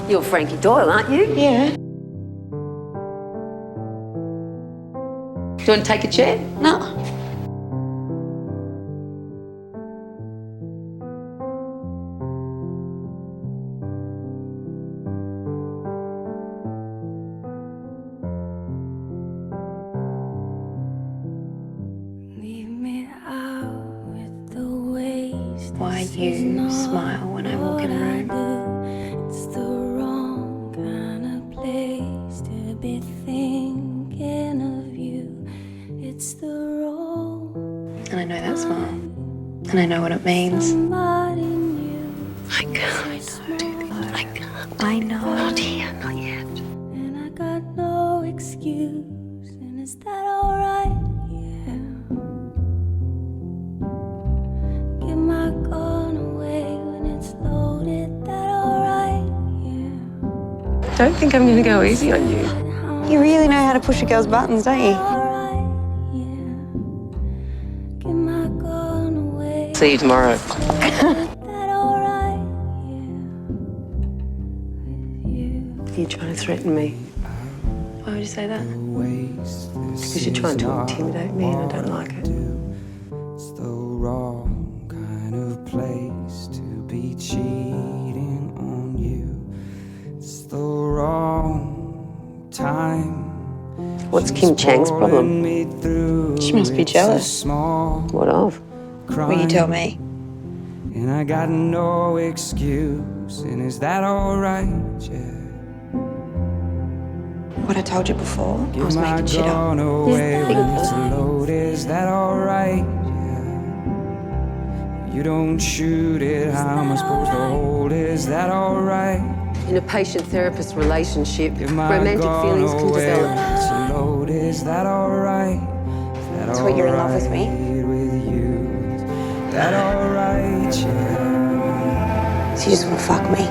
You're Frankie Doyle, aren't you? Yeah. Do you want to take a chair? No. Why you smile when I walk in a room. It's the wrong kind of place to be thinking of you. It's the wrong. And I know that smile. And I know what it means. I can't do this. I can't. I know. Not here, not yet. And I got no excuse. And is that alright? Yeah. Give my gun away when it's loaded. That alright? Yeah. Don't think I'm going to go easy on you. You really know how to push a girl's buttons, don't you? Alright? Yeah. Give my gun away. See you tomorrow. That alright? Yeah. With you. You're trying to threaten me Why would you say that? because you're trying to intimidate me and I don't like it. It's the wrong kind of place to be cheating on you. It's the wrong time. What's Kim Chang's problem? She must be jealous. What of? Will you tell me? And I got no excuse. And is that alright? Yeah. What I told you before, I was Give my making shit up. gun away Yeah. when it's loaded. Is that alright? Yeah. You don't shoot it. How am I supposed to hold? Is that alright? In a patient-therapist relationship, Give my romantic gun feelings can away develop. when it's loaded. Is that alright? That's what you're in love with me? With you. Is that alright? Yeah. So you just want to fuck me?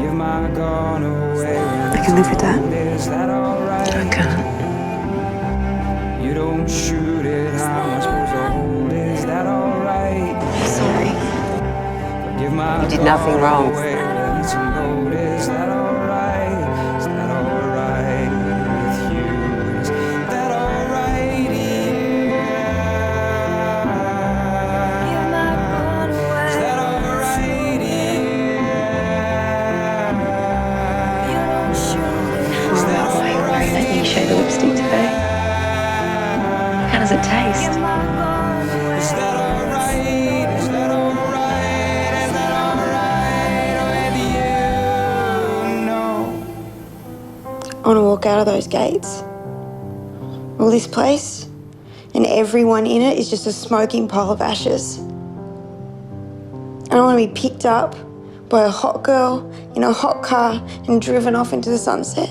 Give my gun away. I can live with that. Is that alright? I can't. You don't shoot it. How am I supposed to hold? Is that alright? Sorry. Give my You did nothing wrong. gun away when it's loaded. Is that alright? Is that alright with you? Is that alright? Give my gun away. Is that alright? You don't shoot it. Oh, why are you wearing that new shade of lipstick today? How does it taste? Give my gun away. Is that alright? Is that alright? Is that alright with you? No. I want to walk out of those gates. Well, this place and everyone in it is just a smoking pile of ashes. And I want to be picked up by a hot girl in a hot car and driven off into the sunset.